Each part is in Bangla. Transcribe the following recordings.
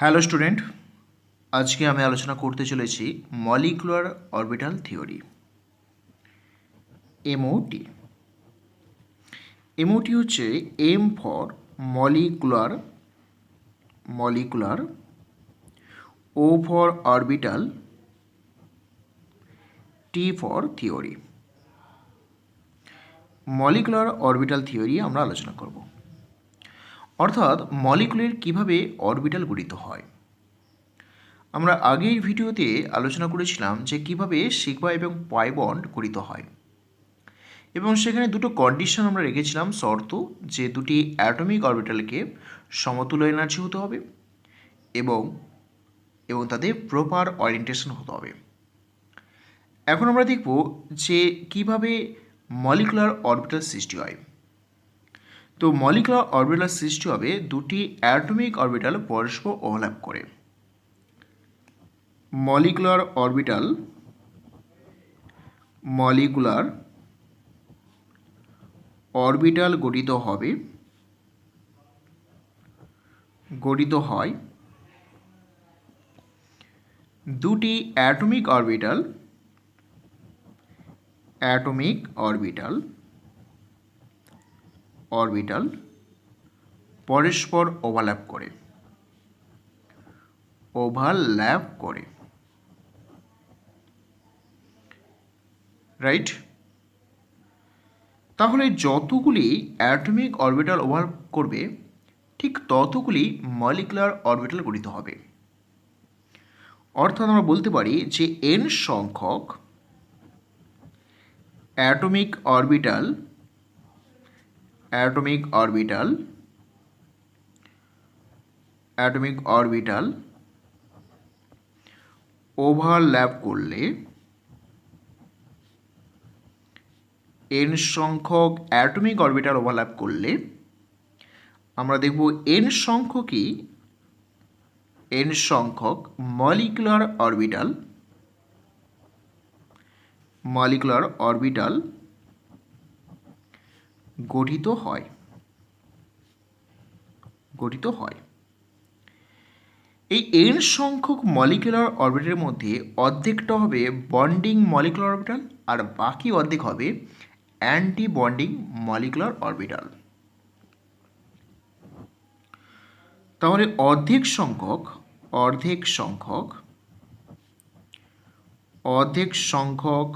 হ্যালো স্টুডেন্ট, আজকে আমি আলোচনা করতে চলেছি molecular orbital theory MOT. MOT হচ্ছে M for molecular, O for orbital, T for theory. Molecular orbital theory আমরা আলোচনা করব, অর্থাৎ মলিকুলের কিভাবে অরবিটাল গঠিত হয়। আমরা আগের ভিডিওতে আলোচনা করেছিলাম যে কিভাবে সিগমা এবং পাই বন্ড গঠিত হয়, এবং সেখানে দুটো কন্ডিশন আমরা রেখেছিলাম, শর্ত, যে দুটি অ্যাটমিক অরবিটালকে সমতুল্য এনার্জি হতে হবে এবং এবং তাদের প্রপার ওরিয়েন্টেশন হতে হবে। এখন আমরা দেখব যে কিভাবে মলিকুলার অরবিটাল সৃষ্টি হয়। তো মলিকুলার অরবিটাল সৃষ্টি হবে দুটি অ্যাটমিক অরবিটাল পরস্পর ওভারল্যাপ করে। মলিকুলার অরবিটাল গঠিত হয় দুটি অ্যাটমিক অরবিটাল পরস্পর ওভারল্যাপ করে, রাইট? তাহলে যতগুলি অ্যাটমিক অরবিটাল ওভারল্যাপ করবে ঠিক ততগুলি মলিকুলার অরবিটাল গঠিত হবে। অর্থাৎ আমরা বলতে পারি যে n সংখ্যক অ্যাটমিক অরবিটাল ওভারল্যাপ করলে আমরা দেখব n সংখ্যক মলিকুলার অরবিটাল গঠিত হয়। এই n সংখ্যক মলিকুলার অরবিটালের মধ্যে অর্ধেকটা হবে বন্ডিং মলিকুলার অরবিটাল আর বাকি অর্ধেক হবে অ্যান্টি বন্ডিং মলিকুলার অরবিটাল। তাহলে অর্ধেক সংখ্যক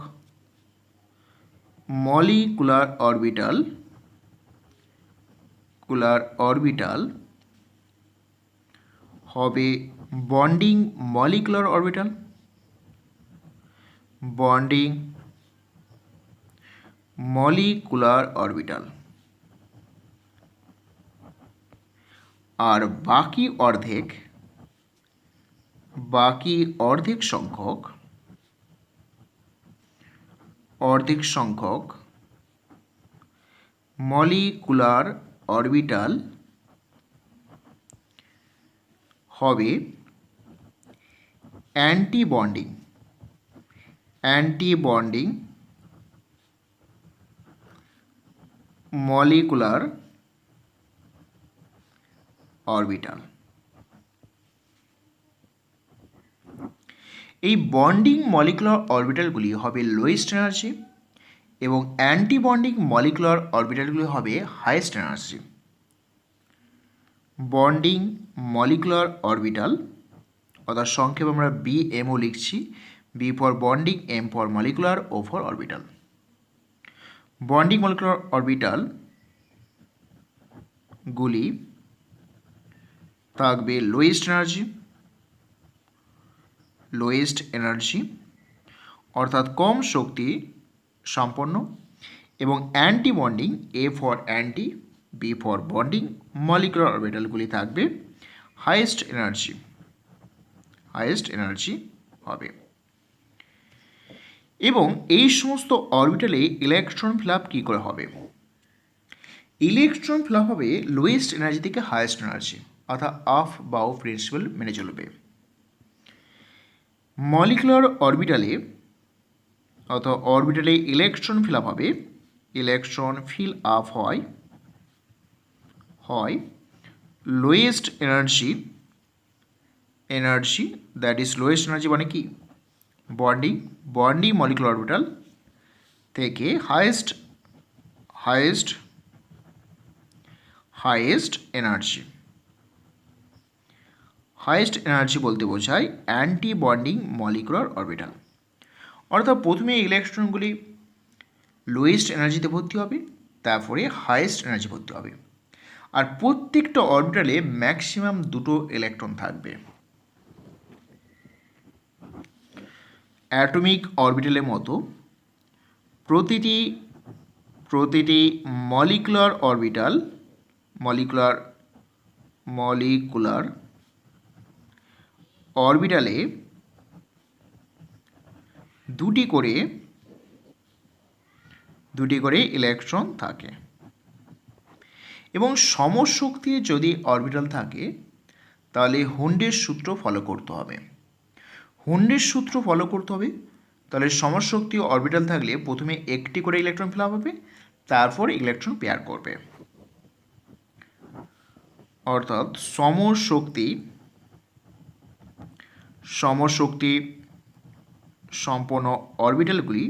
মলিকুলার অরবিটাল হবে বন্ডিং মলিকুলার অরবিটাল, আর বাকি অর্ধেক সংখ্যক মলিকুলার অরবিটাল হবে অ্যান্টি বন্ডিং মলিকুলার অরবিটাল। এই বন্ডিং মলিকুলার অরবিটালগুলি হবে লোয়েস্ট এনার্জি এবং অ্যান্টি বন্ডিং মলিকুলার অরবিটালগুলি হবে highest energy. Bonding molecular orbital, অর্থাৎ সংক্ষেপে আমরা BMO লিখছি, B for bonding, M for molecular, O for orbital. Bonding molecular orbital গুলি থাকবে লোয়েস্ট এনার্জি অর্থাৎ কম শক্তি সম্পন্ন, এবং anti bonding, A for anti, B for bonding molecular অরবিটালগুলি থাকবে হাইয়েস্ট এনার্জি হবে। এবং এই সমস্ত অরবিটালে ইলেকট্রন ফিল কী করে হবে? ইলেকট্রন ফিল হবে লোয়েস্ট এনার্জি থেকে হাইয়েস্ট এনার্জি, অর্থাৎ আফ বাউ প্রিন্সিপাল মেনে চলবে। মলিকুলার অরবিটালে ইলেকট্রন ফিল হবে, ইলেকট্রন ফিল আপ হয় lowest energy energy that is lowest energy মানে কি বন্ডিং মলিকুলার অরবিটাল থেকে হাইয়েস্ট এনার্জি বলতে বোঝায় অ্যান্টি বন্ডিং মলিকুলার অরবিটাল। অর্থাৎ প্রথমে ইলেকট্রনগুলি লোয়েস্ট এনার্জিতে ভর্তি হবে, তারপরে হাইয়েস্ট এনার্জি ভর্তি হবে, আর প্রত্যেকটা অরবিটালে ম্যাক্সিমাম 2টো ইলেকট্রন থাকবে। অ্যাটমিক অরবিটালের মতো প্রতিটি মলিকুলার অরবিটালে দুটি করে ইলেকট্রন থাকে, এবং সমশক্তির যদি অরবিটাল থাকে তাহলে হুন্ডের সূত্র ফলো করতে হবে। তাহলে সমশক্তি অরবিটাল থাকলে প্রথমে একটি করে ইলেকট্রন ফিল আপ হবে, তারপর ইলেকট্রন পেয়ার করবে। অর্থাৎ সমশক্তি সম্পন্ন অরবিটালগুলি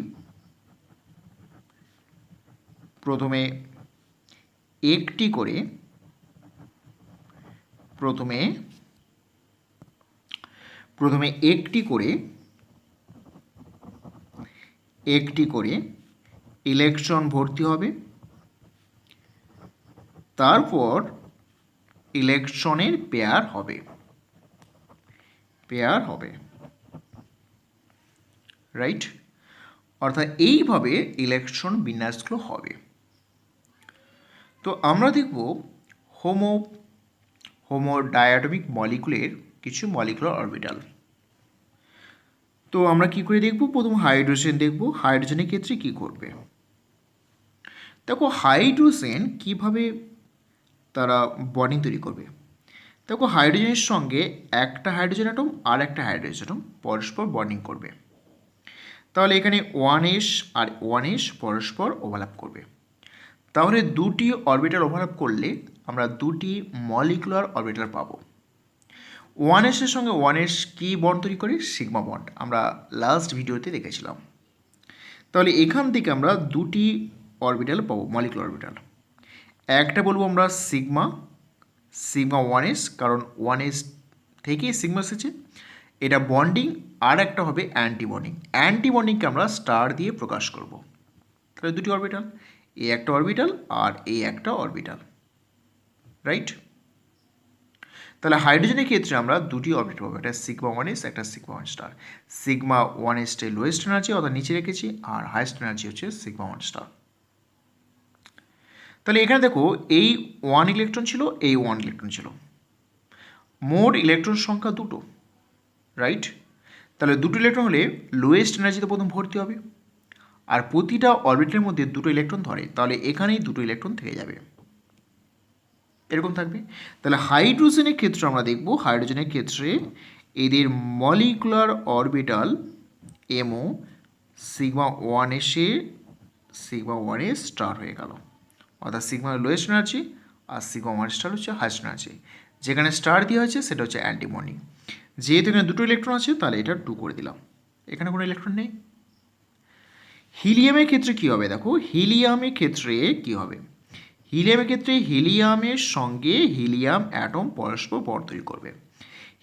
প্রথমে একটি করে ইলেকট্রন ভর্তি হবে, তারপর ইলেকট্রনের পেয়ার হবে, রাইট। অর্থাৎ এইভাবে ইলেকট্রন বিন্যাসগুলো হবে। তো আমরা দেখব হোমোডায়াটমিক মলিকুলের কিছু মলিকুলার অরবিটাল। তো আমরা কি করে দেখব? প্রথম হাইড্রোজেন দেখব। হাইড্রোজেনের ক্ষেত্রে কি করবে? দেখো হাইড্রোজেন কিভাবে তারা বন্ডিং তৈরি করবে। দেখো হাইড্রোজেনের সঙ্গে একটা হাইড্রোজেন অ্যাটম আর একটা হাইড্রোজেন অ্যাটম পরস্পর বন্ডিং করবে। তাহলে এখানে 1s আর 1s পরস্পর ওভারল্যাপ করবে। তাহলে দুটি অরবিটাল ওভারল্যাপ করলে আমরা দুটি মলিকুলার অরবিটাল পাবো। 1s এর সঙ্গে 1s কি বন্ড তৈরি করে? সিগমা বন্ড, আমরা লাস্ট ভিডিওতে দেখেছিলাম। তাহলে এখান থেকে আমরা দুটি অরবিটাল পাবো, মলিকুলার অরবিটাল। একটা বলবো আমরা সিগমা 1s, কারণ 1s থেকেই সিগমা এসেছে, এটা বন্ডিং। আর একটা হবে অ্যান্টি বন্ডিংকে আমরা স্টার দিয়ে প্রকাশ করব। তাহলে দুটি অরবিটাল, এই একটা অরবিটাল আর এই একটা অরবিটাল, রাইট। তাহলে হাইড্রোজেনের ক্ষেত্রে আমরা দুটি অরবিটাল পাবো, একটা সিগমা 1s, একটা সিগমা 1 স্টার। সিগমা 1s টা লোয়েস্ট এনার্জি অর্থাৎ নিচে রেখেছি, আর হাইয়েস্ট এনার্জি হচ্ছে সিগমা 1 স্টার। তাহলে এখানে দেখো এই 1 ইলেকট্রন ছিল, এই 1 ইলেকট্রন ছিল, মোট ইলেকট্রন সংখ্যা 2টো, রাইট। তাহলে দুটো ইলেকট্রন হলে লোয়েস্ট এনার্জিতে প্রথম ভর্তি হবে, আর প্রতিটা অরবিটালের মধ্যে দুটো ইলেকট্রন ধরে, তাহলে এখানেই দুটো ইলেকট্রন থেকে যাবে, এরকম থাকবে। তাহলে হাইড্রোজেনের ক্ষেত্রে আমরা দেখব, হাইড্রোজেনের ক্ষেত্রে এদের মলিকুলার অরবিটাল এমও সিগমা 1s স্টার হয়ে গেল, অর্থাৎ সিগমা লোয়েস্ট এনার্জি আর সিগমা 1 স্টার হচ্ছে হাইয়েস্ট এনার্জি। যেখানে স্টার দেওয়া হয়েছে সেটা হচ্ছে অ্যান্টি বন্ডিং। যেহেতু এখানে দুটো ইলেকট্রন আছে তাহলে এটা 2 করে দিলাম, এখানে কোনো ইলেকট্রন নেই। হিলিয়ামের ক্ষেত্রে কি হবে? দেখো হিলিয়ামের ক্ষেত্রে কি হবে? হিলিয়ামের ক্ষেত্রে হিলিয়ামের সঙ্গে হিলিয়াম অ্যাটম পরস্পর বন্ড তৈরি করবে।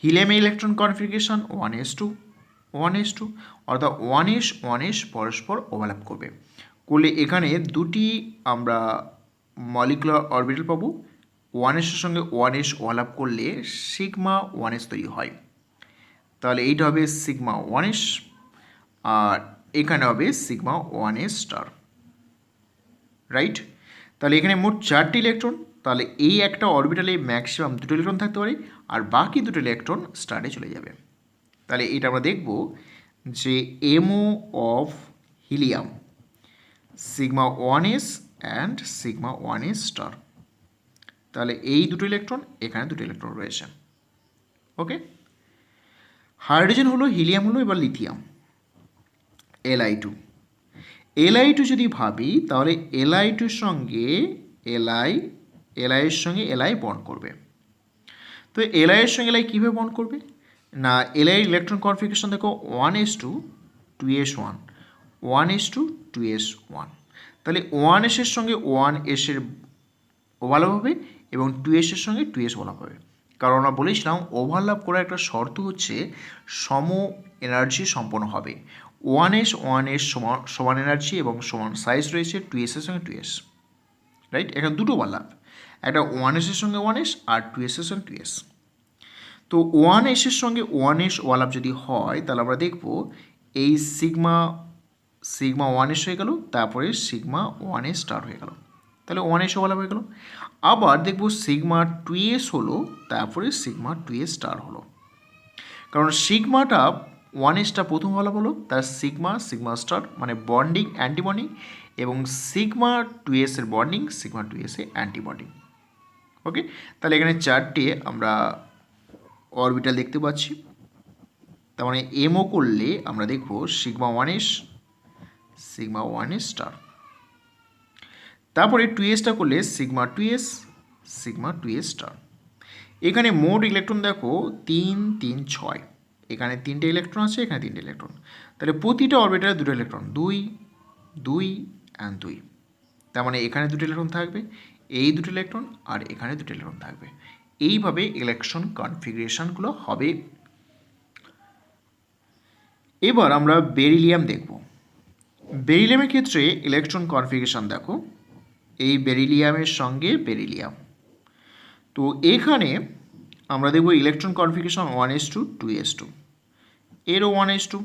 হিলিয়ামের ইলেকট্রন কনফিগারেশন 1s2, অর্থাৎ 1s পরস্পর ওভারল্যাপ করবে। এখানে দুটি আমরা মলিকুলার অরবিটাল পাবো। 1s এর সঙ্গে 1s ওভারল্যাপ করলে সিগমা 1s তৈরি হয়, তাহলে এইটা হবে সিগমা 1s, আর এখানে হবে সিগমা 1s স্টার, রাইট। তাহলে এখানে মোট 4টি ইলেকট্রন, তাহলে এই একটা অরবিটালে ম্যাক্সিমাম 2টো ইলেকট্রন থাকতে পারে, আর বাকি 2টো ইলেকট্রন স্টারে চলে যাবে। তাহলে এটা আমরা দেখব যে MO of helium sigma 1s and sigma 1s star. তাহলে এই দুটো ইলেকট্রন, এখানে দুটো ইলেকট্রন রয়েছে, ওকে। হাইড্রোজেন হলো, হিলিয়াম হলো, এবার লিথিয়াম Li2 যদি ভাবি তাহলে Li2 সঙ্গে Li বন্ড করবে। তো Li এর সঙ্গে Li কীভাবে বন্ড করবে? না, এলআই ইলেকট্রন কনফিগারেশন দেখো 1:2s1, 1:2s1। তাহলে 1s এর সঙ্গে 1s এর ওভারল্যাপ হবে এবং 2s এর সঙ্গে 2s ওভারল্যাপ হবে। কারণ আমরা বলেছিলাম ওভারল্যাপ করার একটা শর্ত হচ্ছে সম এনার্জি সম্পন্ন হবে। 1s সমান এনার্জি এবং সমান সাইজ রয়েছে 2s এর সঙ্গে 2s, রাইট? এখানে দুটো ওভারল্যাপ, একটা 1s এর সঙ্গে 1s আর 2s এর সঙ্গে 2s। তো 1s এর সঙ্গে 1s ওভারল্যাপ যদি হয় তাহলে আমরা দেখব এই সিগমা 1s হয়ে গেল, তারপরে সিগমা 1s স্টার হয়ে গেল, তাহলে 1s ওভারল্যাপ হয়ে গেল। আবার দেখব সিগমা 2s হলো, তারপরে সিগমা 2s স্টার হলো। কারণ সিগমাটা 1sটা প্রথম ওভারল্যাপ হলো, তার সিগমা স্টার মানে বন্ডিং অ্যান্টিবন্ডিং, এবং সিগমা 2s এর বন্ডিং সিগমা 2s এর অ্যান্টিবন্ডিং। ওকে, তাহলে এখানে চারটে আমরা অরবিটাল দেখতে পাচ্ছি। তার মানে এমও করলে আমরা দেখব সিগমা 1s স্টার, তারপরে 2sটা করলে সিগমা 2s স্টার। এখানে মোট ইলেকট্রন দেখো 3 3 6, এখানে 3টে ইলেকট্রন আছে, এখানে 3টে ইলেকট্রন, তাহলে প্রতিটা অরবিটালে 2টো ইলেকট্রন, 2 2 অ্যান্ড 2। তার মানে এখানে 2টো ইলেকট্রন থাকবে, এই 2টো ইলেকট্রন আর এখানে 2টো ইলেকট্রন থাকবে। এইভাবে ইলেকট্রন কনফিগারেশনগুলো হবে। এবার আমরা বেরিলিয়াম দেখব। বেরিলিয়ামের ক্ষেত্রে ইলেকট্রন কনফিগারেশন দেখো, এই বেরিলিয়ামের সঙ্গে বেরিলিয়াম। তো এখানে আমরা দেখব ইলেকট্রন কনফিগারেশন 1:2s2, এরও 1:2,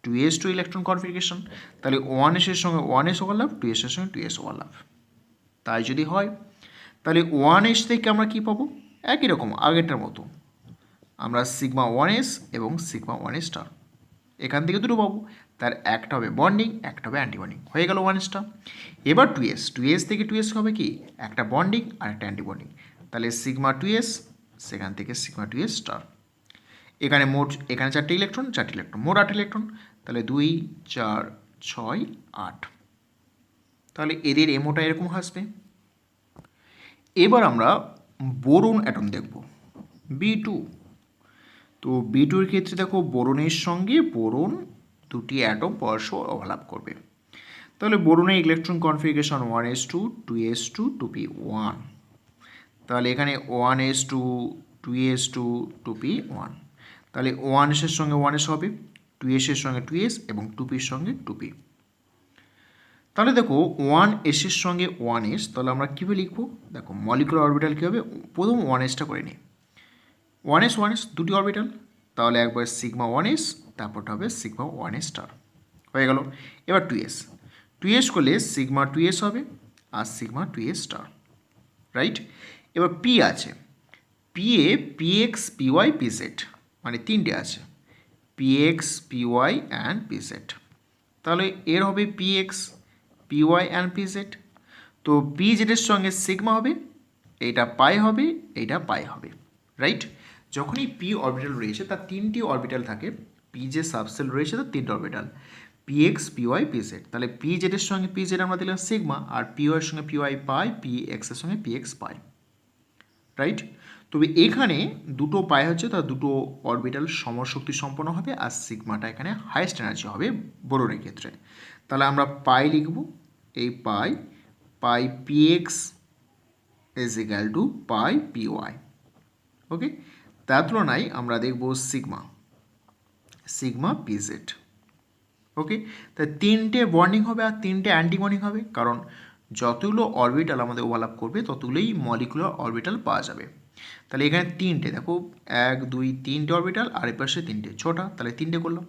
2s2 ইলেকট্রন কনফিগারেশন। তাহলে 1s এর সঙ্গে 1s ওভারল্যাপ, 2s এর সঙ্গে 2s ওভারল্যাপ। তাই যদি হয় তাহলে 1s থেকে আমরা কী পাবো? একই রকম আগেরটার মতো, আমরা সিগমা 1s এবং সিগমা 1s স্টার এখান থেকে দুটো পাবো, তার একটা হবে বন্ডিং, একটা হবে অ্যান্টিবন্ডিং, হয়ে গেল 1sটা। এবার 2s থেকে 2s হবে কি? একটা বন্ডিং আর একটা অ্যান্টিবন্ডিং, তাহলে সিগমা 2s, সেখান থেকে সিগমা 2s স্টার। এখানে এখানে 4টে ইলেকট্রন, মোট 8 ইলেকট্রন, তাহলে 2 4 6 8। তাহলে এদের এমওটা এরকম আসবে। এবার আমরা বোরন অ্যাটম দেখব, B2। তো B2 এর ক্ষেত্রে দেখো বোরনের সঙ্গে বোরন দুটি অ্যাটম পরস্পর ওভারল্যাপ করবে। তাহলে বোরনের electron configuration 1s2 2s2 2p1। তাহলে এখানে 1s2 2s2 2p1। তাহলে 1s এর সঙ্গে 1s হবে, 2s এর সঙ্গে 2s এবং 2p এর সঙ্গে 2p। তাহলে দেখো 1s এর সঙ্গে 1s, তাহলে আমরা কীভাবে লিখবো? দেখো মলিকুলার অরবিটাল কী হবে, প্রথম 1sটা করে নিই। 1s দুটি অরবিটাল, তাহলে একবার সিগমা 1s, তারপরটা হবে সিগমা 1s স্টার, হয়ে গেল। এবার 2s করলে সিগমা 2s হবে আর সিগমা 2s স্টার, রাইট? এবার p আছে, px py pz, মানে 3টে আছে, px py অ্যান্ড pz। তাহলে এর হবে px py অ্যান্ড pz। তো pz এর সঙ্গে সিগমা হবে, এইটা পাই হবে, এইটা পাই হবে, রাইট? যখনই p অরবিটাল রয়েছে তার 3টি অরবিটাল থাকে, p যে সাবসেল রয়েছে তার 3টে অরবিটাল, px py pz। তাহলে pz এর সঙ্গে pz আমরা দিলাম সিগমা, আর py এর সঙ্গে py পাই, px এর সঙ্গে px পাই, রাইট? তবে এখানে দুটো পাই হচ্ছে, তার দুটো অরবিটাল সমশক্তি সম্পন্ন হবে, আর সিগমাটা এখানে হাইয়েস্ট এনার্জি হবে বোরনের ক্ষেত্রে। তাহলে আমরা পাই লিখব, এই পাই px is equal to pi py। ওকে, তার তুলনায় আমরা দেখব সিগমা pz। ওকে, তাই 3টে বন্ডিং হবে আর 3টে অ্যান্টি বন্ডিং হবে, কারণ যতগুলো অরবিটাল আমাদের ওভারল্যাপ করবে ততগুলোই মলিকুলার অরবিটাল পাওয়া যাবে। তাহলে এখানে 3টে দেখো, 1 2 3টে অরবিটাল, আর এর পাশে 3টে, 6টা, তাহলে 3টে করলাম।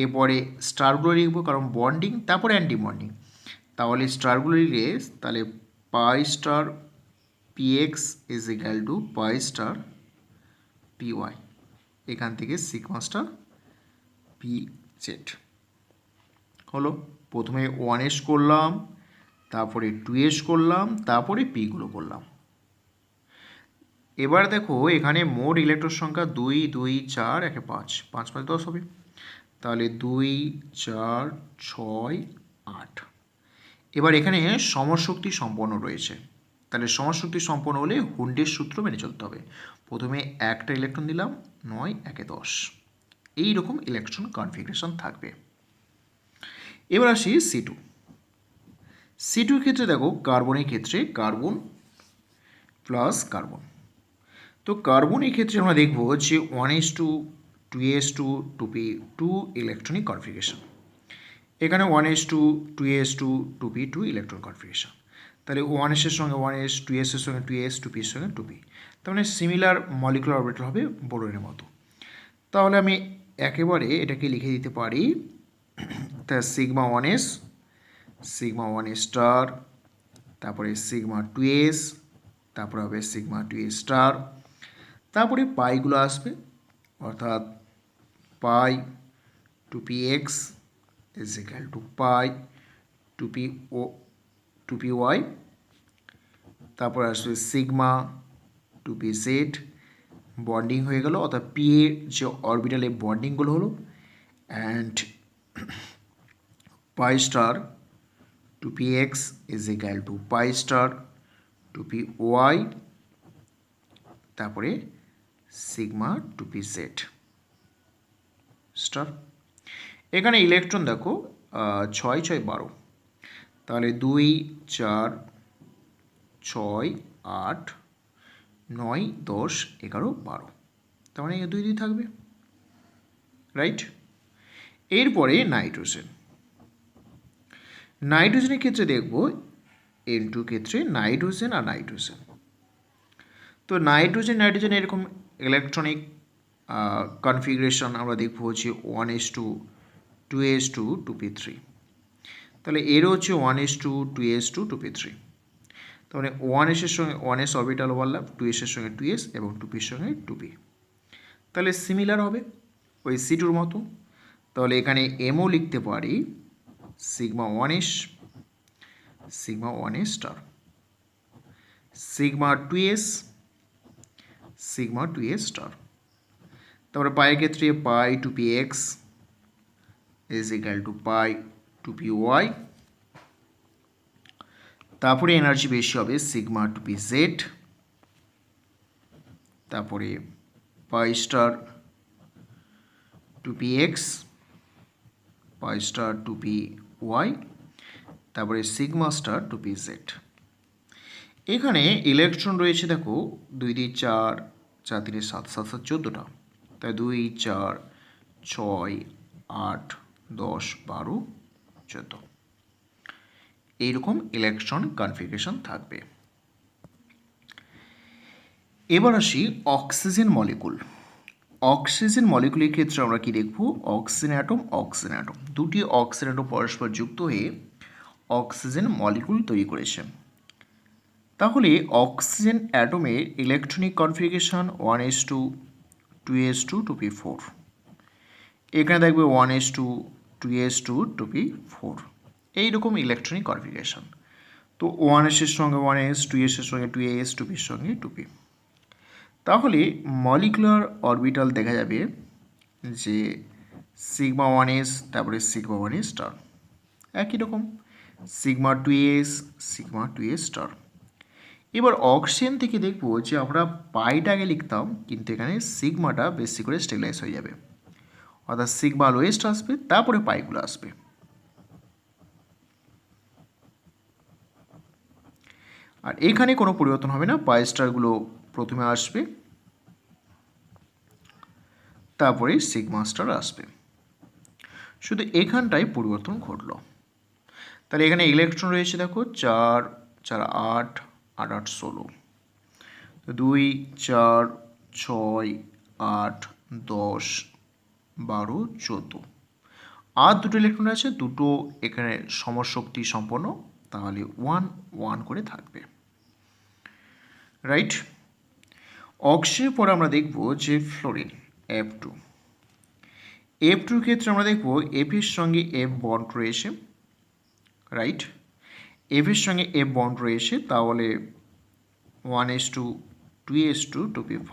এরপরে স্টারগুলো লিখবো, কারণ বন্ডিং তারপরে অ্যান্টি বন্ডিং, তাহলে স্টারগুলো লিখলে তাহলে pi star px is equal to pi star py, এখান থেকে সিগমা স্টার pz হলো। প্রথমে 1s করলাম, তারপরে 2s করলাম, তারপরে পিগুলো করলাম। এবার দেখো এখানে মোট ইলেকট্রন সংখ্যা 2 2 4 1 5, 5 5 10 হবে, তাহলে 2 4 6 8। এবার এখানে সমশক্তি সম্পন্ন রয়েছে, তাহলে সমশক্তি সম্পন্ন হলে হুন্ডের সূত্র মেনে চলতে হবে। প্রথমে একটা ইলেকট্রন দিলাম, 9 1 10 এইরকম ইলেকট্রন কনফিগারেশন থাকবে। এবার আসি C2। C2 ক্ষেত্রে দেখো কার্বনের ক্ষেত্রে কার্বন প্লাস কার্বন। তো কার্বনের ক্ষেত্রে আমরা দেখব যে 1s2 2s2 2p 2 electronic configuration. এখানে 1s2 2s2 2p 2 electron configuration. তাহলে 1s এর সঙ্গে 1s 2s এর সঙ্গে 2s 2p এর সঙ্গে 2p, তার মানে সিমিলার মলিকুলার অরবিটাল হবে বোরনের মতো। তাহলে আমি একেবারে এটাকে লিখে দিতে পারি, তা sigma 1s sigma 1s star, তারপরে সিগমা 2s, তারপরে হবে সিগমা 2s স্টার, তারপরে পাইগুলো আসবে, অর্থাৎ পাই 2px is equal to pi 2py, তারপর আসবে সিগমা 2pz, বন্ডিং হয়ে গেল, অর্থাৎ পি এর যে অরবিটালে বন্ডিংগুলো হলো, and pi star 2px is equal to pi star 2py, তারপরে সিগমা 2pz স্টার। এখানে ইলেকট্রন দেখো 6 6 12, তাহলে 2 4 6 8 9 10 11 12, তার মানে 2 2 থাকবে, রাইট। এরপরে নাইট্রোজেন। নাইট্রোজেনের ক্ষেত্রে দেখব N2 ক্ষেত্রে নাইট্রোজেন আর নাইট্রোজেন। তো নাইট্রোজেন এরকম ইলেকট্রনিক কনফিগারেশন আমরা দেখব হচ্ছে 1s2 2s2 2p3, তাহলে এরও হচ্ছে 1s2 2s2 2p3, তাহলে 1s এর সঙ্গে 1s অরবিটাল ওভারল্যাপ, 2s এর সঙ্গে 2s এবং 2p এর সঙ্গে 2p, তাহলে সিমিলার হবে ওই C2 মতো। তাহলে এখানে এমও লিখতে পারি sigma 1s sigma 1s star, sigma 2s sigma 2s star, তারপরে পায়ের ক্ষেত্রে পাই 2px is equal to pi 2py, তারপরে এনার্জি বেশি হবে সিগমা 2pz, তারপরে পাই স্টার 2px পাই স্টার 2py, তারপরে সিগমা স্টার 2pz। এখানে ইলেকট্রন রয়েছে দেখো 2 2 4 4 3 7 7 7 14টা, তাই 2 4 6 8 10 12 14, এইরকম ইলেকট্রন কনফিগারেশন থাকবে। এবার আসি অক্সিজেন মলিকুল। অক্সিজেন মলিকুলের ক্ষেত্রে আমরা কি দেখব, অক্সিজেন অ্যাটম দুটি অক্সিজেন অ্যাটম পরস্পর যুক্ত হয়ে অক্সিজেন মলিকুল তৈরি করেছে। তাহলে oxygen অ্যাটমের electronic configuration 1s2 2s2 2p4, এখানে দেখবে 1s2 2s2 2p4, এইরকম ইলেকট্রনিক কনফিগারেশন। তো 1s এর সঙ্গে 1s 2s এর সঙ্গে 2s 2p এর সঙ্গে 2p, তাহলে মলিকুলার অরবিটাল দেখা যাবে যে সিগমা 1s তারপরে সিগমা 1s স্টার, একই রকম sigma 2s sigma 2s star. এবার অক্সিজেন থেকে দেখব যে আমরা পাইটা আগে লিখতাম, কিন্তু এখানে সিগমাটা বেশি করে স্টেবিলাইজ হয়ে যাবে, অর্থাৎ সিগমা লোয়েস্ট আসবে, তারপরে পাইগুলো আসবে। আর এখানে কোনো পরিবর্তন হবে না, পাই স্টারগুলো প্রথমে আসবে, তারপরে সিগমা স্টার আসবে, শুধু এখানটায় পরিবর্তন ঘটল। তাহলে এখানে ইলেকট্রন রয়েছে দেখো 4 4 8 8 8 16, 2 4 6 8 10 12 14, আর দুটো ইলেকট্রন আছে, দুটো এখানে সমশক্তি সম্পন্ন, তাহলে 1 1 করে থাকবে, রাইট। অক্সিজেনের পরে আমরা দেখব যে ফ্লোরিন F2। F2 ক্ষেত্রে আমরা দেখব F এর সঙ্গে F বন্ড রয়েছে, রাইট। F এর সঙ্গে F বন্ড রয়েছে, তাহলে 1s2 2s2 2p5,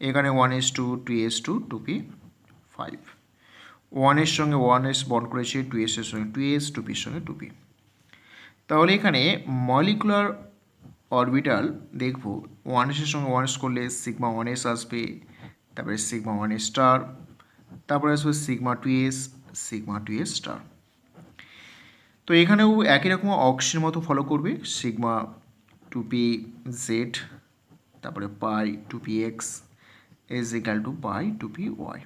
এখানে 1s2 2s2 2p5, 1 এর সঙ্গে 1s বন্ড করেছে, 2s এর সঙ্গে 2s 2p এর সঙ্গে 2p, তাহলে এখানে মলিকুলার অরবিটাল দেখব 1s এর সঙ্গে 1s করলে সিগমা 1s আসবে, তারপরে সিগমা 1 স্টার, তারপরে আসবে sigma 2s, sigma 2s star. তো এখানেও একই রকম অক্সের মতো ফলো করবে, সিগমা 2p z, তারপরে pi 2px is equal to pi 2py।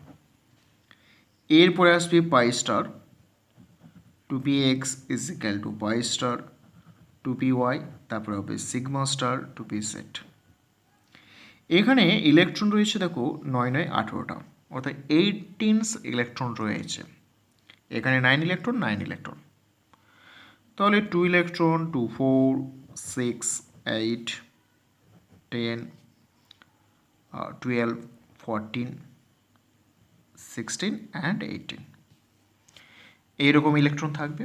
এরপরে আসবে pi star, 2px is equal to pi star 2py, তারপরে হবে সিগমা স্টার 2pz। এখানে ইলেকট্রন রয়েছে দেখো 9 9 18টা, অর্থাৎ 18 ইলেকট্রন রয়েছে। এখানে 9 ইলেকট্রন 9 ইলেকট্রন, তাহলে 2 ইলেকট্রন 2 4 6 8 10 12 14 16 অ্যান্ড 18 এইরকম ইলেকট্রন থাকবে।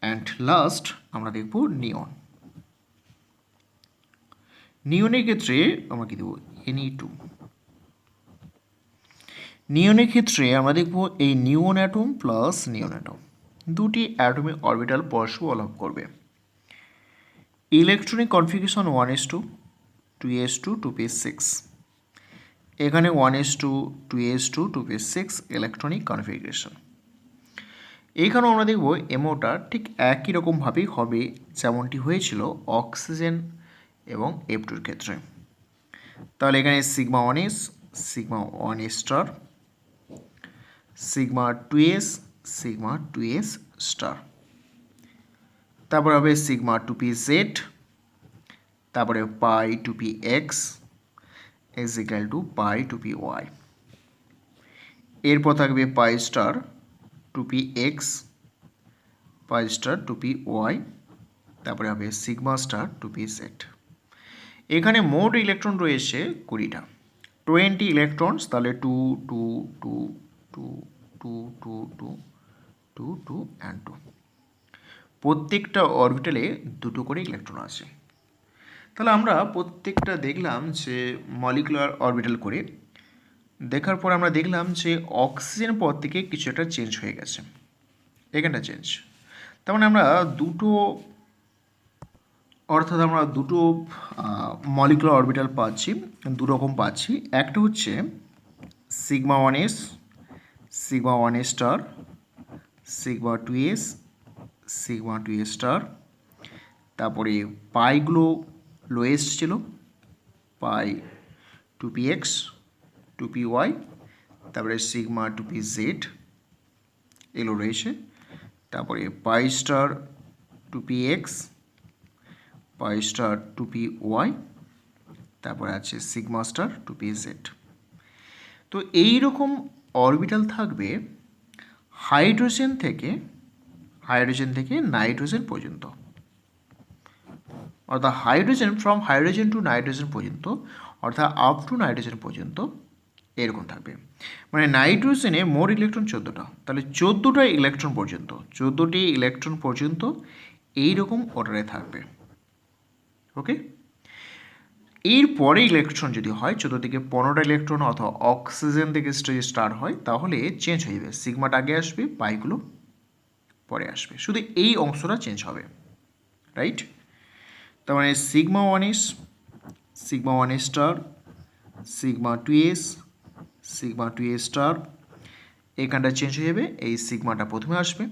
অ্যান্ড লাস্ট আমরা দেখব নিয়ন। নিয়নের ক্ষেত্রে আমরা কি দেব, Ne2। নিয়নের ক্ষেত্রে আমরা দেখব এই নিয়ন অ্যাটম প্লাস নিয়ন অ্যাটম, দুটি অ্যাটমিক অরবিটাল পরস্পর অলগ করবে। Electronic configuration 1s2 2s2 2p6, এখানে 1s2 2s2 2p6 electronic configuration. এইখানেও আমরা দেখব এমওটা ঠিক একই রকমভাবেই হবে যেমনটি হয়েছিল অক্সিজেন এবং F2 ক্ষেত্রে। তাহলে এখানে sigma 1s, sigma 1 star, sigma 2s, sigma 2s star, তারপর হবে সিগমা 2pz, তারপরে pi 2px is equal to pi 2py। এরপর থাকবে পাই স্টার 2px, পাই স্টার 2py, তারপরে হবে সিগমা স্টার 2pz। এখানে মোট ইলেকট্রন রয়েছে 20টা, 20 ইলেকট্রনস, তাহলে 2 2 2 2 2 2 2 2 2 অ্যান্ড 2। প্রত্যেকটা অরবিটালে দুটো করে ইলেকট্রন আছে। তাহলে আমরা প্রত্যেকটা দেখলাম যে মলিকুলার অরবিটাল করে দেখার পর আমরা দেখলাম যে অক্সিজেন পদ থেকে কিছু একটা চেঞ্জ হয়ে গেছে, এখানটা চেঞ্জ। তার মানে আমরা দুটো, অর্থাৎ আমরা দুটো মলিকুলার অরবিটাল পাচ্ছি, দুরকম পাচ্ছি। একটা হচ্ছে sigma 1s, sigma 1 star, sigma 2s, sigma 2s star, তারপরে পাইগুলো লোয়েস্ট ছিল, পাই 2px 2py, তারপরে সিগমা 2pz এগুলো রয়েছে, তারপরে পাই স্টার 2px, পাই স্টার 2py, তারপরে আছে সিগমা স্টার 2pz। তো এই রকম অরবিটাল থাকবে হাইড্রোজেন থেকে নাইট্রোজেন পর্যন্ত, অর্থাৎ hydrogen from hydrogen to nitrogen পর্যন্ত, অর্থাৎ আপ টু নাইট্রোজেন পর্যন্ত এরকম থাকবে। মানে নাইট্রোজেনে মোট ইলেকট্রন 14টা, তাহলে 14টা ইলেকট্রন পর্যন্ত, 14টি ইলেকট্রন পর্যন্ত এইরকম অর্ডারে থাকবে। ওকে, এরপরে ইলেকট্রন যদি হয় 14 থেকে 15টা ইলেকট্রন অথবা অক্সিজেন থেকে স্টার্ট হয়, তাহলে চেঞ্জ হয়ে যাবে, সিগমাটা আগে আসবে, পাইগুলো পরে আসবে, শুধু এই অংশটা চেঞ্জ হবে, রাইট। তার মানে sigma 1s, sigma 1 star, sigma 2s, sigma 2s star, এখানটা চেঞ্জ হয়ে যাবে, এই সিগমাটা প্রথমে আসবে,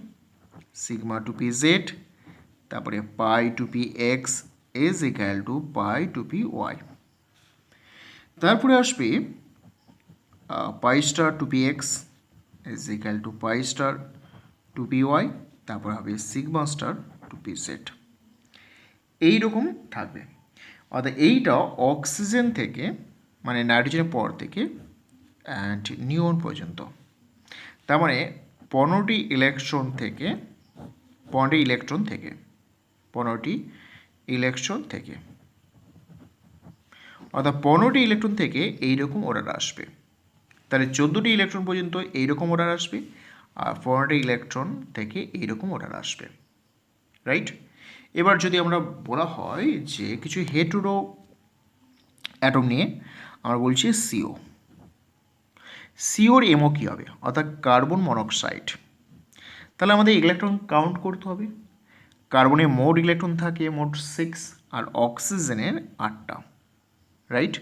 সিগমা 2pz, তারপরে pi 2px is equal to pi 2py, তারপরে আসবে pi star 2px is equal to pi star 2py, তারপর হবে সিগমা স্টার 2pz। এইরকম থাকবে, অর্থাৎ এইটা অক্সিজেন থেকে মানে নাইট্রোজেনের পর থেকে অ্যান্ড নিয়ন পর্যন্ত। তার মানে 15টি ইলেকট্রন থেকে 15টি ইলেকট্রন থেকে অর্থাৎ 15টি ইলেকট্রন থেকে এইরকম অর্ডার আসবে। তাহলে 14টি ইলেকট্রন পর্যন্ত এইরকম অর্ডার আসবে, আর 15টি ইলেকট্রন থেকে এইরকম অর্ডার আসবে, রাইট। এবার যদি আমরা বলা হয় যে কিছু হেটেরো অ্যাটম নিয়ে আমরা বলছি সিওর এমও কী হবে, অর্থাৎ কার্বন মনোক্সাইড। তাহলে আমাদের ইলেকট্রন কাউন্ট করতে হবে। কার্বনে মোট ইলেকট্রন থাকে মোট 6, আর অক্সিজেনের 8টা, রাইট।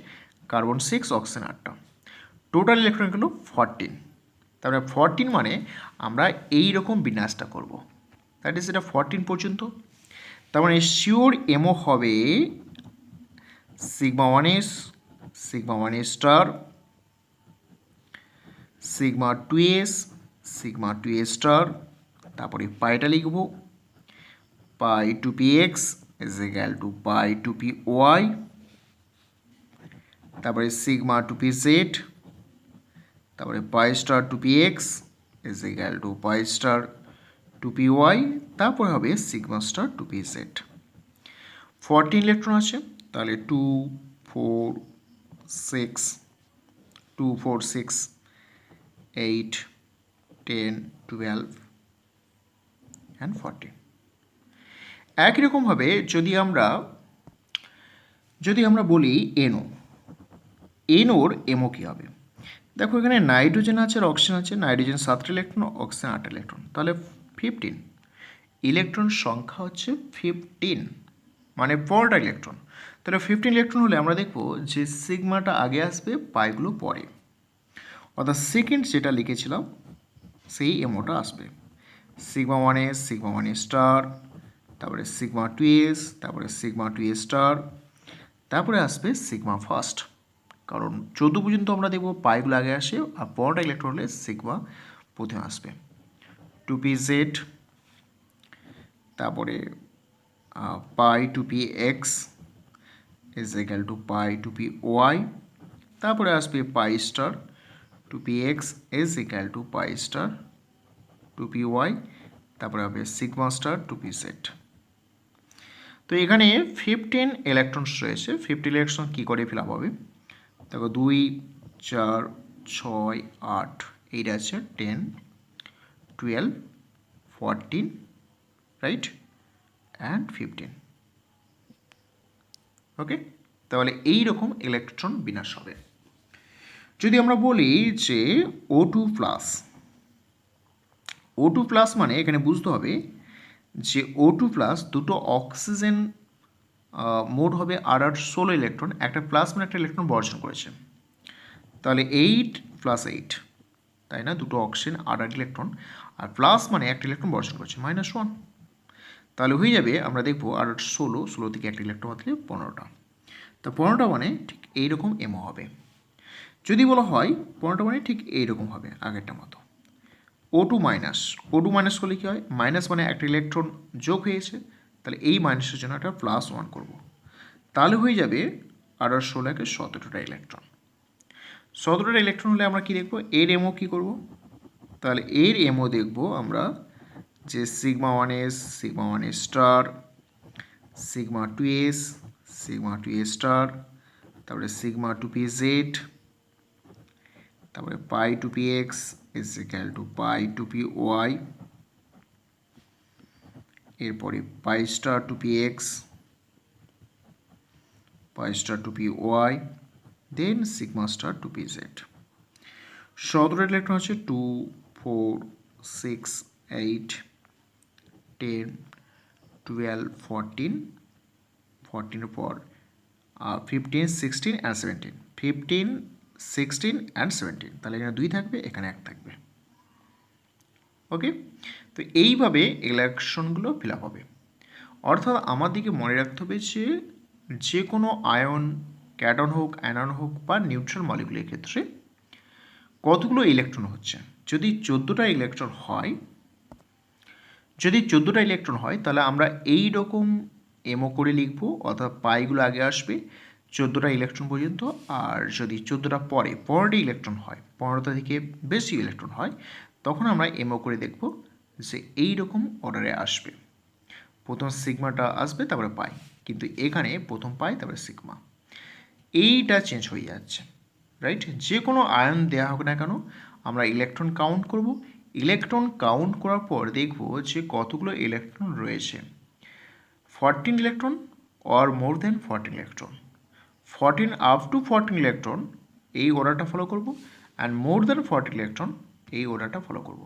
কার্বন 6, অক্সিজেন 8টা, টোটাল ইলেকট্রন হলো 14। তারপরে 14 মানে আমরা এই রকম বিন্যাসটা করব, দ্যাট ইজ এটা 14 পর্যন্ত। তার মানে শিওর এমও হবে sigma 1s, sigma 1s star, sigma 2s, sigma 2s star, তারপরে পাইটা লিখব pi two p x is equal to pi two p y, তারপরে সিগমা টু পি জেড, তারপরে pi star two p x is equal to pi star two p y, তারপরে হবে sigma star two p z. 14 electron আছে, তাহলে 2 4 6 2 4 6 8 10 12 and 14। একই রকমভাবে যদি আমরা বলি এনও, এনওর এমও কী হবে? দেখো এখানে নাইট্রোজেন আছে আর অক্সিজেন আছে, নাইট্রোজেন 7টা ইলেকট্রন, অক্সিজেন 8টা ইলেকট্রন, তাহলে 15 ইলেকট্রন সংখ্যা হচ্ছে 15, মানে 4টা ইলেকট্রন। তাহলে 15 ইলেকট্রন হলে আমরা দেখব যে সিগমাটা আগে আসবে, পাইগুলো পরে, অর্থাৎ সেকেন্ড যেটা লিখেছিলাম সেই এমওটা আসবে। Sigma 1s, sigma 1s star, তারপরে সিগমা 2s, তারপরে সিগমা 2s স্টার, তারপরে আসবে সিগমা ফার্স্ট, কারণ 14 পর্যন্ত আমরা দেখব পাইগুলো আগে আসে, আর 15টা ইলেকট্রন হলে সিগমা প্রথমে আসবে। 2pz, তারপরে pi two p x is equal to pi two p y, তারপরে আসবে pi star two p x is equal to pi star two p y, তারপরে হবে sigma star two p z. তো এখানে 15 ইলেকট্রনস রয়েছে, 50 ইলেকট্রন কী করে ফিল আপ হবে? দেখো 2 4 6 8, এইটা আছে 10 12 14, রাইট, অ্যান্ড 15। ওকে, তাহলে এই রকম ইলেকট্রন বিন্যাস হবে। যদি আমরা বলি যে O2 প্লাস, O2 প্লাস মানে এখানে বুঝতে হবে যে O2 প্লাস দুটো অক্সিজেন মোট হবে আর 16 ইলেকট্রন, একটা প্লাস মানে একটা ইলেকট্রন বর্জন করেছে, তাহলে 8 প্লাস 8, তাই না, দুটো অক্সিজেন 8 ইলেকট্রন, আর প্লাস মানে একটা ইলেকট্রন বর্জন করেছে -1, তাহলে হয়ে যাবে আমরা দেখবো 8 16 থেকে একটা ইলেকট্রন বাদলে 15টা, তা 15টা মানে ঠিক এইরকম এমও হবে। যদি বলা হয় 15টা মানে ঠিক এইরকম হবে আগেরটা মতো। O2 মাইনাস, O2 মাইনাস করলে কী হয়? মাইনাস মানে একটা ইলেকট্রন যোগ হয়েছে, তাহলে এই মাইনাসের জন্য একটা +1 করব, তাহলে হয়ে যাবে 8 16 17টা ইলেকট্রন। 17টা ইলেকট্রন হলে আমরা কী দেখব? এর এমও কী করব? তাহলে এর এমও দেখব আমরা যে sigma 1s, sigma 1s star, sigma 2s, sigma 2s star, তারপরে সিগমা 2pz, তারপরে pi two p x is equal to pi two p y, এরপরে pi star two p x, pi star two p y, then sigma star two p z. 17 electron আছে 2 4 6 8 10 12 14, 14 পর 15 16 অ্যান্ড 17, 15 16 অ্যান্ড 17, তাহলে এখানে 2 থাকবে, এখানে 1 থাকবে। ওকে, তো এইভাবে ইলেকট্রনগুলো ফিল আপ হবে। অর্থাৎ আমাদেরকে মনে রাখতে হবে যে কোনো আয়ন, ক্যাটন হোক, অ্যানন হোক বা নিউট্রাল মলিকুলের ক্ষেত্রে কতগুলো ইলেকট্রন হচ্ছে। যদি 14টা ইলেকট্রন হয়, তাহলে আমরা এই রকম এমও করে লিখব, অর্থাৎ পাইগুলো আগে আসবে 14টা ইলেকট্রন পর্যন্ত, আর যদি 14টা পরে 15টি ইলেকট্রন হয়, 15টা থেকে বেশি ইলেকট্রন হয়, তখন আমরা এমও করে দেখব যে এই রকম অর্ডারে আসবে। প্রথম সিগমাটা আসবে, তারপরে পাই, কিন্তু এখানে প্রথম পাই তারপরে সিগমা, এইটা চেঞ্জ হয়ে যাচ্ছে, রাইট। যে কোনো আয়ন দেওয়া হোক না কেন আমরা ইলেকট্রন কাউন্ট করব, ইলেকট্রন কাউন্ট করার পর দেখব যে কতগুলো ইলেকট্রন রয়েছে। 14 electron or more then 14 electron, 14 up to 14 electron এই অর্ডারটা ফলো করব, অ্যান্ড মোর দেন 14 ইলেকট্রন এই অর্ডারটা ফলো করব,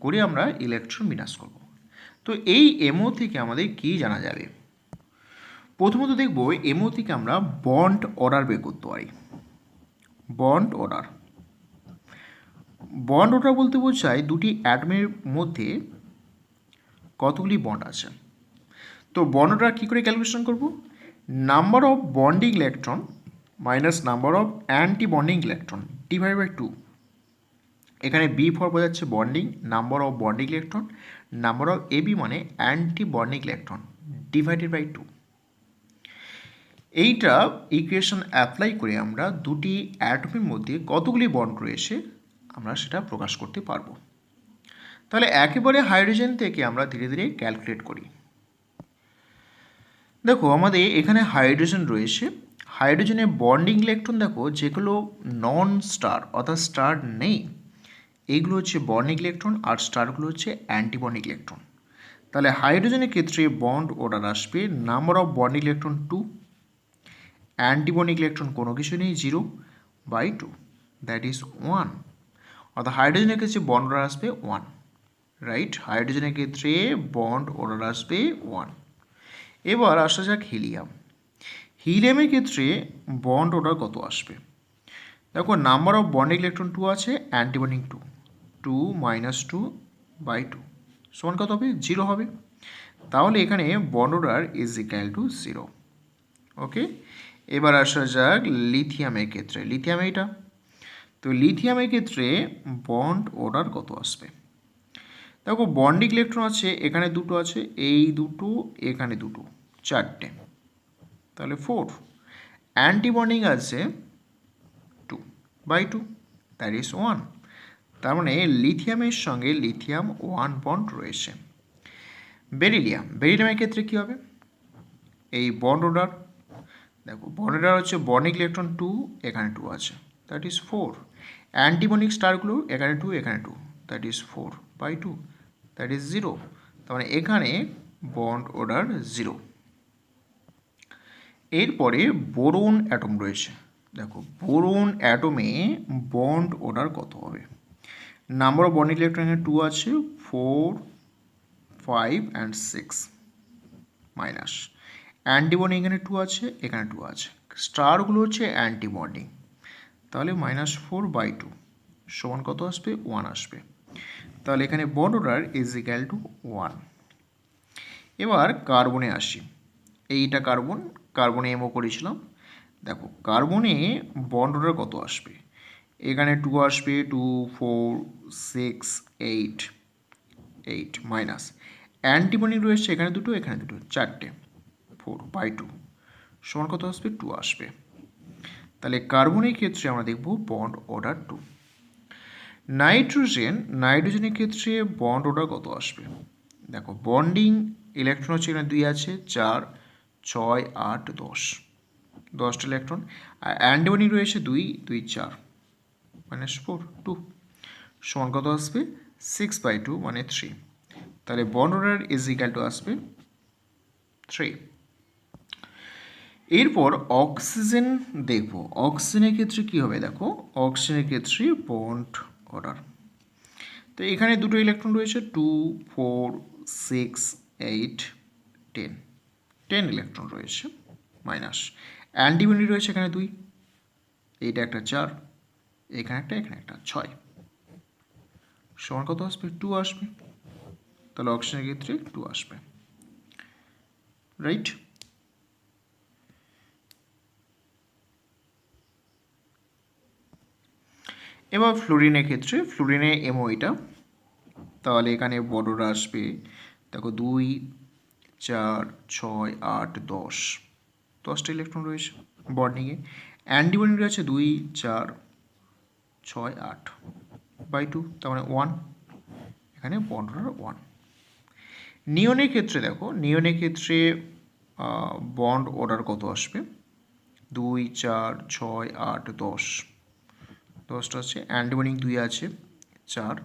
করে আমরা ইলেকট্রন বিন্যাস করব। তো এই এমও থেকে আমাদের কী জানা যাবে? প্রথমত দেখব এমও থেকে আমরা বন্ড অর্ডার বের করতে পারি। বন্ড অর্ডার, বন্ড অর্ডার বলতে বোঝায় দুটি অ্যাটমের মধ্যে কতগুলি বন্ড আছে। তো বন্ড অর্ডার কী করে ক্যালকুলেশন করব? Number of bonding electron minus number of anti bonding electron divide by 2। এখানে বি ফর বোঝাচ্ছে bonding, number of bonding electron, number of AB মানে anti bonding electron divided by 2। এইটা ইকুয়েশন অ্যাপ্লাই করে আমরা দুটি অ্যাটমের মধ্যে কতগুলি বন্ড রয়েছে আমরা সেটা প্রকাশ করতে পারবো। তাহলে একেবারে হাইড্রোজেন থেকে আমরা ধীরে ধীরে ক্যালকুলেট করি। দেখো আমাদের এখানে হাইড্রোজেন রয়েছে, হাইড্রোজেনের বন্ডিং ইলেকট্রন দেখো যেগুলো নন স্টার অর্থাৎ স্টার নেই এইগুলো হচ্ছে বন্ডিং ইলেকট্রন, আর স্টারগুলো হচ্ছে অ্যান্টি বন্ডিং ইলেকট্রন। তাহলে হাইড্রোজেনের ক্ষেত্রে বন্ড অর্ডার আসবে number of bonding electron 2, anti bonding electron কোনো কিছু নেই 0 বাই 2, দ্যাট ইজ 1। অর্থাৎ হাইড্রোজেনের ক্ষেত্রে বন্ড অর্ডার আসবে 1, রাইট। হাইড্রোজেনের ক্ষেত্রে বন্ড অর্ডার আসবে 1। এবার আসা যাক হিলিয়াম। হিলিয়ামের ক্ষেত্রে বন্ড অর্ডার কত আসবে? দেখো নাম্বার অফ বন্ডিং ইলেকট্রন 2 আছে, অ্যান্টি বন্ডিং 2, 2 মাইনাস 2 বাই 2 সমান কত হবে? 0 হবে। তাহলে এখানে bond order is equal two 0। ওকে, এবার আসা যাক লিথিয়ামের ক্ষেত্রে। লিথিয়াম এইটা, তো লিথিয়ামের ক্ষেত্রে বন্ড অর্ডার কত আসবে? দেখো বন্ডিং ইলেকট্রন আছে এখানে দুটো আছে, এই দুটো এখানে দুটো, 4টে, তাহলে 4। অ্যান্টি বন্ডিং আছে 2 বাই 2, দ্যাট ইজ 1। তার মানে লিথিয়ামের সঙ্গে লিথিয়াম 1 বন্ড রয়েছে। বেরিলিয়াম, বেরিলিয়ামের ক্ষেত্রে কী হবে? এই বন্ড অর্ডার দেখো বন্ড অর্ডার হচ্ছে বন্ডিং ইলেকট্রন 2 এখানে 2 আছে, দ্যাট ইজ 4। অ্যান্টি বন্ডিং স্টারগুলো এখানে 2 এখানে 2, that is 4 by 2, that is 0। তার মানে এখানে বন্ড অর্ডার 0। এরপরে বোরন অ্যাটম রয়েছে। দেখো বোরন অ্যাটমে বন্ড অর্ডার কত হবে? নাম্বার অফ বন্ডিং ইলেকট্রন এখানে 2 আছে, 4 5 অ্যান্ড 6 মাইনাস অ্যান্টি বন্ডিং এখানে 2 আছে এখানে 2 আছে, স্টারগুলো হচ্ছে অ্যান্টি বন্ডিং, তাহলে -4 বাই 2 সমান কত আসবে? 1 আসবে। তাহলে এখানে bond order is equal two 1। এবার কার্বনে আসি। এইটা কার্বন, কার্বনে এমও করেছিলাম। দেখো কার্বনে বন্ড অর্ডার কত আসবে? এখানে 2 আসবে, 2 4 6 8 8 মাইনাস অ্যান্টি বন্ডিং রয়েছে এখানে দুটো এখানে দুটো, 4টে, 4 বাই 2 সমান কত আসবে? 2 আসবে। তাহলে কার্বনের ক্ষেত্রে আমরা দেখব বন্ড অর্ডার 2। নাইট্রোজেন, নাইট্রোজেনের ক্ষেত্রে বন্ড অর্ডার কত আসবে? দেখো বন্ডিং ইলেকট্রন হচ্ছে এখানে 2 আছে, 4 6 8 10, 10টা ইলেকট্রন, আর অ্যান্টি বন্ডিং রয়েছে 2 2 4 -4 2 সমান কত আসবে? 6 বাই 2 মানে 3। তাহলে bond order is equal two আসবে 3। এরপর অক্সিজেন দেখব। অক্সিজেনের ক্ষেত্রে কি হবে? দেখো অক্সিজেনের ক্ষেত্রে বন্ড অর্ডার, তো এখানে দুটো ইলেকট্রন রয়েছে 2 4 6 8 10, 10 ইলেকট্রন রয়েছে মাইনাস অ্যান্টি বন্ডিং রয়েছে এখানে 2, এইটা একটা 4 এখানে একটা 6 সমান কত আসবে? 2 আসবে। তাহলে অক্সিজেনের ক্ষেত্রে 2 আসবে, রাইট। এবার ফ্লোরিনের ক্ষেত্রে, ফ্লোরিনে এমও এটা, তাহলে এখানে বড়রা আসবে দেখো 2 4 6 8 10, 10টা ইলেকট্রন রয়েছে বন্ডিংয়ে, অ্যান্টি বন্ডিং রয়েছে 2 4 6 8 বাই 2, তার মানে 1, এখানে বন্ড অর্ডার 1। নিয়নের ক্ষেত্রে দেখো, নিয়নের ক্ষেত্রে বন্ড অর্ডার কত আসবে? 2 4 6 8 10, 10টা আছে, অ্যান্টি বন্ডিং 2 আছে, 4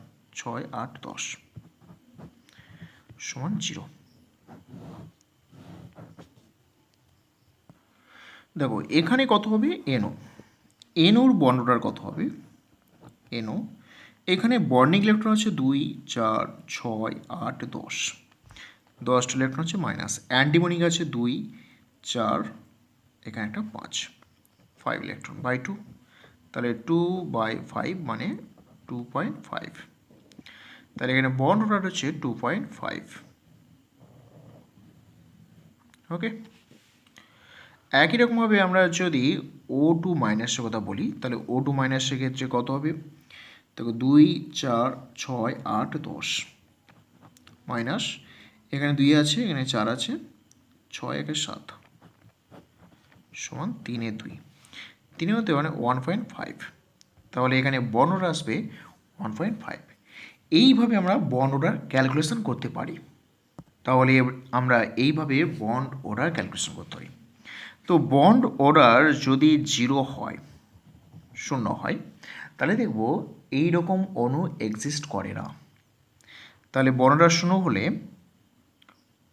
6 8 10 সমান 0। দেখো এখানে কত হবে? এনও, এনওর বন্ড অর্ডার কত হবে? এনও এখানে বন্ডিং ইলেকট্রন আছে 2 4 6 8 10, 10টা ইলেকট্রন আছে মাইনাস অ্যান্টি বন্ডিং আছে 2 4 এখানে একটা 5 ইলেকট্রন বাই 2, তাহলে 2 বাই 5 মানে 2.5, তাহলে এখানে বন্ড অর্ডার হচ্ছে 2.5। ওকে, একই রকমভাবে আমরা যদি O2 মাইনাসের কথা বলি, তাহলে O2 মাইনাসের ক্ষেত্রে কত হবে? দেখো 2, 4, 6, 8, 10 মাইনাস, এখানে 2 আছে, এখানে 4 আছে, 6 1 7 সমান 3 2, 3 হতে মানে 1.5, তাহলে এখানে বন্ড অর্ডার আসবে 1.5। এইভাবে আমরা বন্ড অর্ডার ক্যালকুলেশন করতে পারি। তাহলে আমরা এইভাবে বন্ড অর্ডার ক্যালকুলেশন করতে পারি। তো বন্ড অর্ডার যদি 0 হয়, 0 হয়, তাহলে দেখব এইরকম অণু এক্সিস্ট করে না। তাহলে বন্ড অর্ডার 0 হলে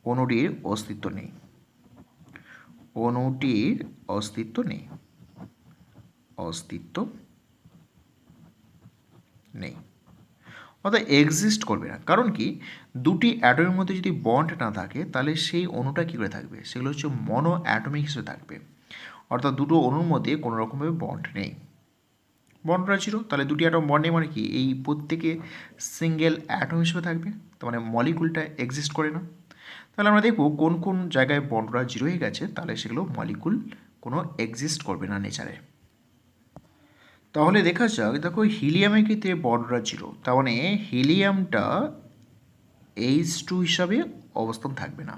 অণুটির অস্তিত্ব নেই, অণুটির অস্তিত্ব নেই, অস্তিত্ব নেই, অর্থাৎ এক্সিস্ট করবে না। কারণ কি, দুটি অ্যাটমের মধ্যে যদি বন্ড না থাকে তাহলে সেই অণুটা কী করে থাকবে? সেগুলো হচ্ছে মনো অ্যাটমিক হিসেবে থাকবে, অর্থাৎ দুটো অণুর মধ্যে কোনো রকমভাবে বন্ড নেই, বন্ডটা ছিল, তাহলে দুটি অ্যাটম বন্ড নেই মানে কি, এই প্রত্যেকে সিঙ্গেল অ্যাটম হিসেবে থাকবে, তার মানে মলিকুলটা এক্সিস্ট করে না। তাহলে আমরা দেখব কোন কোন জায়গায় বন্ডরা 0 হয়ে গেছে, তাহলে সেগুলো মলিকুল কোনো এক্সিস্ট করবে না নেচারে। তাহলে দেখা যাক, দেখো হিলিয়ামের ক্ষেত্রে বন্ডরা 0, তার মানে হিলিয়ামটা H2 হিসাবে অবস্থান থাকবে না,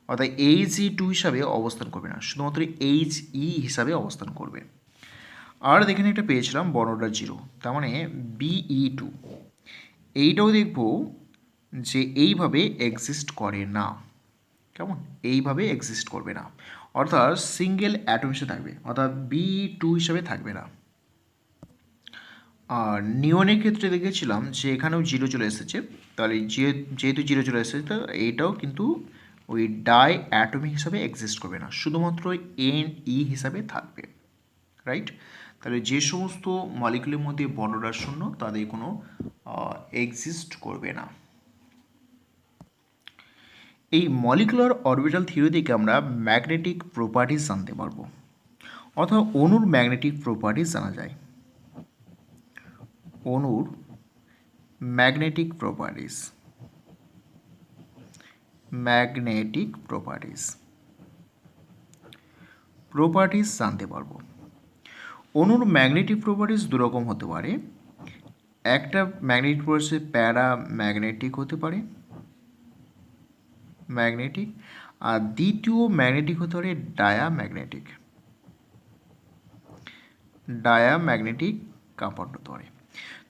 অর্থাৎ He2 হিসাবে অবস্থান করবে না, শুধুমাত্র He হিসাবে অবস্থান করবে। আর এখানে একটা পেয়েছিলাম বন্ড অর্ডার 0, তার মানে Be2, এইটাও দেখব যে এইভাবে এক্সিস্ট করে না। কেমন? এইভাবে এক্সিস্ট করবে না, অর্থাৎ সিঙ্গেল অ্যাটম হিসেবে থাকবে, অর্থাৎ Be2 হিসাবে থাকবে না। আর নিয়নের ক্ষেত্রে দেখেছিলাম যে এখানেও 0 চলে এসেছে, তাহলে যেহেতু 0 চলে এসেছে, তো এইটাও কিন্তু ওই ডাই অ্যাটমিক হিসাবে এক্সিস্ট করবে না, শুধুমাত্র Ne হিসাবে থাকবে, রাইট? তাহলে যে সমস্ত মলিকুলের মধ্যে বন্ড অর্ডার 0 তাদের কোনো এক্সিস্ট করবে না। এই মলিকুলার অরবিটাল থিওরি থেকে আমরা ম্যাগনেটিক প্রপার্টিজ জানতে পারবো, অথবা অণুর ম্যাগনেটিক প্রপার্টিজ জানা যায়। অণুর ম্যাগনেটিক প্রপার্টিজ, ম্যাগনেটিক প্রপার্টিজ জানতে পারবো। অণুর ম্যাগনেটিক প্রপার্টিজ দুরকম হতে পারে, একটা ম্যাগনেটিক প্রপার্টিজ প্যারা ম্যাগনেটিক হতে পারে, ম্যাগনেটিক, আর দ্বিতীয় ম্যাগনেটিক হতে পারে ডায়াম্যাগনেটিক, ডায়াম্যাগনেটিক কম্পাউন্ড হতে পারে।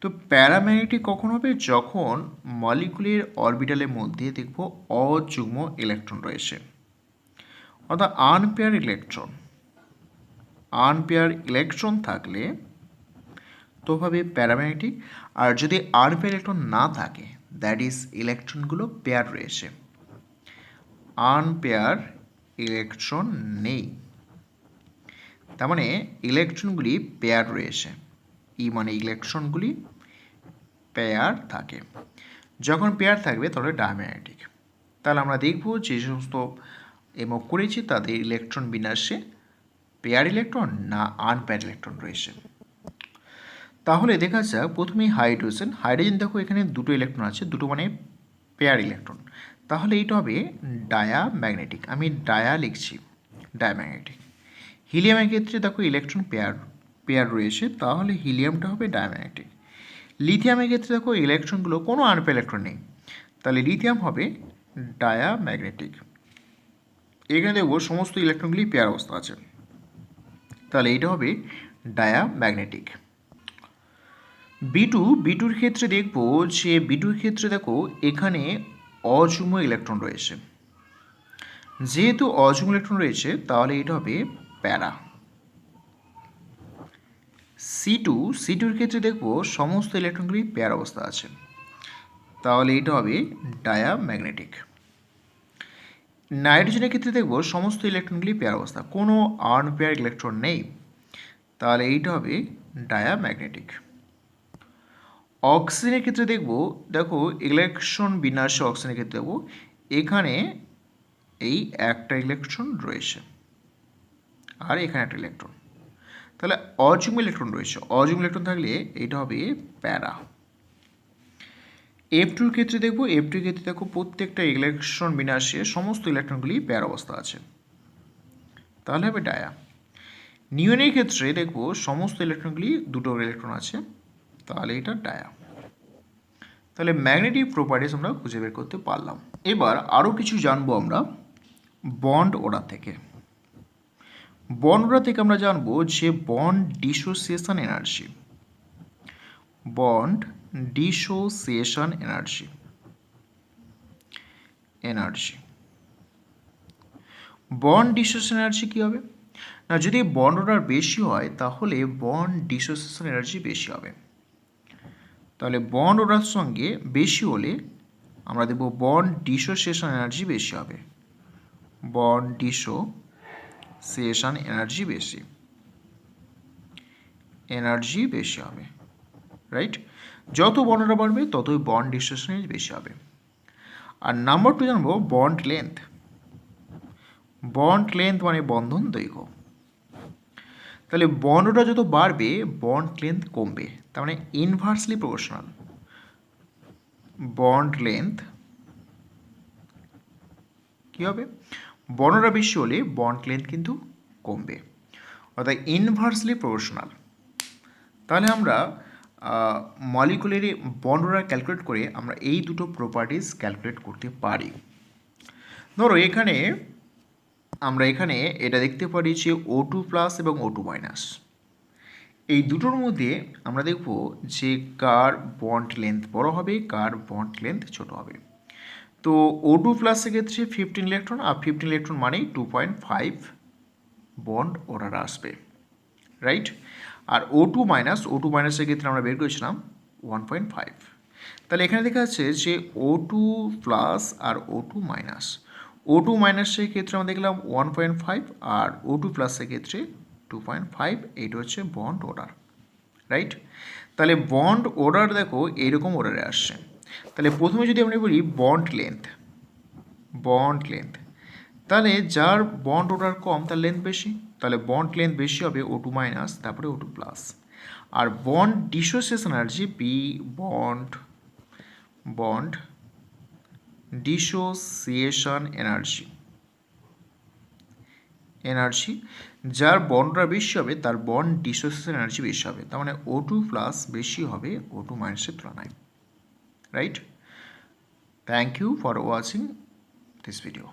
তো প্যারাম্যাগনেটিক কখন হবে? যখন মলিকুলের অরবিটালের মধ্যে দেখব অযুগ্ম ইলেকট্রন রয়েছে, অর্থাৎ আনপেয়ার ইলেকট্রন, আনপেয়ার ইলেকট্রন থাকলে তো হবে প্যারাম্যাগনেটিক। আর যদি আনপেয়ার ইলেকট্রন না থাকে, দ্যাট ইজ ইলেকট্রনগুলো পেয়ার রয়েছে, আনপেয়ার ইলেকট্রন নেই, তার মানে ইলেকট্রনগুলি পেয়ার রয়েছে, মানে ইলেকট্রনগুলি পেয়ার থাকে। যখন পেয়ার থাকবে তাহলে ডায়াম্যাগনেটিক। তাহলে আমরা দেখব যে সমস্ত এমক করেছি তাদের ইলেকট্রন বিন্যাসে পেয়ার ইলেকট্রন না আনপেয়ার ইলেকট্রন রয়েছে। তাহলে দেখা যাক প্রথমেই হাইড্রোজেন। হাইড্রোজেন দেখো এখানে দুটো ইলেকট্রন আছে, দুটো মানে পেয়ার ইলেকট্রন, তাহলে এইটা হবে ডায়াম্যাগনেটিক, আমি ডায়া লিখছি, ডায়াম্যাগনেটিক। হিলিয়ামের ক্ষেত্রে দেখো ইলেকট্রন পেয়ার রয়েছে, তাহলে হিলিয়ামটা হবে ডায়াম্যাগনেটিক। লিথিয়ামের ক্ষেত্রে দেখো ইলেকট্রনগুলো কোনো আনপেয়ার ইলেকট্রন নেই, তাহলে লিথিয়াম হবে ডায়াম্যাগনেটিক। এখানে দেখবো সমস্ত ইলেকট্রনগুলি পেয়ার অবস্থা আছে, তাহলে এইটা হবে ডায়াম্যাগনেটিক। বিটুর ক্ষেত্রে দেখবো যে বিটুর ক্ষেত্রে দেখো এখানে অযুগ্ম ইলেকট্রন রয়েছে, যেহেতু অযুগ্ম ইলেকট্রন রয়েছে তাহলে এটা হবে প্যারা। সিটুর ক্ষেত্রে দেখবো সমস্ত ইলেকট্রনগুলি পেয়ার অবস্থা আছে, তাহলে এটা হবে ডায়াম্যাগনেটিক। নাইট্রোজেনের ক্ষেত্রে দেখবো সমস্ত ইলেকট্রনগুলি পেয়ার অবস্থা, কোনো আনপেয়ার ইলেকট্রন নেই, তাহলে এইটা হবে ডায়াম্যাগনেটিক। অক্সিজেনের ক্ষেত্রে দেখো ইলেকট্রন বিন্যাসে অক্সিজেনের ক্ষেত্রে দেখবো এখানে এই একটা ইলেকট্রন রয়েছে আর এখানে একটা ইলেকট্রন, তাহলে অযুগ্ম ইলেকট্রন রয়েছে, অযুগ্ম ইলেকট্রন থাকলে এটা হবে প্যারা। F2 এর ক্ষেত্রে দেখব, F2 এর ক্ষেত্রে দেখো প্রত্যেকটা ইলেকট্রন বিন্যাসে সমস্ত ইলেকট্রনগুলি প্যারা অবস্থা আছে, তাহলে হবে ডায়া। নিয়নের ক্ষেত্রে দেখব সমস্ত ইলেকট্রনগুলি দুটো ইলেকট্রন আছে, তাহলে এটা ডায়া। তাহলে ম্যাগনেটিক প্রপার্টিস আমরা খুঁজে বের করতে পারলাম। এবার আরও কিছু জানবো আমরা বন্ড অর্ডার থেকে। বন্ড অর্ডার থেকে আমরা জানবো যে bond dissociation energy, bond dissociation energy, bond dissociation energy কী হবে না, যদি বন্ড অর্ডার বেশি হয় তাহলে বন্ড ডিসোসিয়েশন এনার্জি বেশি হবে। তাহলে বন্ড অর্ডার সঙ্গে বেশি হলে আমরা দেব বন্ড ডিসোসিয়েশন এনার্জি বেশি হবে, বন্ড ডিসোসিয়েশন এনার্জি বেশি হবে, রাইট। যত বন্ড অর্ডার বাড়বে ততই বন্ড ডিসোসিয়েশন এনার্জি বেশি হবে। আর নাম্বার 2 জানবো বন্ড লেন্থ। বন্ড লেন্থ মানে বন্ধন দৈর্ঘ্য। তাহলে বন্ড অর্ডার যত বাড়বে বন্ড লেন্থ কমবে, তার মানে ইনভার্সলি প্রপোর্শনাল। বন্ড লেন্থ কী হবে, বন্ড অর্ডার বেশি হলে বন্ড লেন্থ কিন্তু কমবে, অর্থাৎ ইনভার্সলি প্রপোর্শনাল। তাহলে আমরা মলিকুলার বন্ড অর্ডার ক্যালকুলেট করে আমরা এই দুটো প্রপার্টিস ক্যালকুলেট করতে পারি। ধরো আমরা এখানে এটা দেখতে পারি যে O2+ এবং O2-, এই দুটোর মধ্যে আমরা দেখব যে কার বন্ড লেন্থ বড় হবে, কার বন্ড লেন্থ ছোট হবে। তো O2+ এর ক্ষেত্রে 15 ইলেকট্রন, আর 15 ইলেকট্রন মানেই 2.5 বন্ড অর্ডার আসবে, রাইট। আর O2-, এর ক্ষেত্রে আমরা বের করেছিলাম 1.5। তাহলে এখানে দেখা যাচ্ছে যে O2+ আর O2-, O2- এর ক্ষেত্রে আমরা দেখলাম 1.5 আর O2+ এর ক্ষেত্রে 2.5, এইটা হচ্ছে বন্ড অর্ডার, রাইট। তাহলে বন্ড অর্ডার দেখো এইরকম অর্ডারে আসছে। তাহলে প্রথমে যদি আমরা বলি বন্ড লেন্থ, তাহলে যার বন্ড অর্ডার কম তার লেন্থ বেশি, তাহলে বন্ড লেন্থ বেশি হবে O2-, তারপরে O2+। আর bond dissociation energy bond dissociation energy, যার বন্ড অর্ডার বেশি হবে তার বন্ড ডিসোসিয়েশন এনার্জি বেশি হবে, তার মানে O2+ বেশি হবে O2- এর তুলনায়, right. Thank you for watching this video.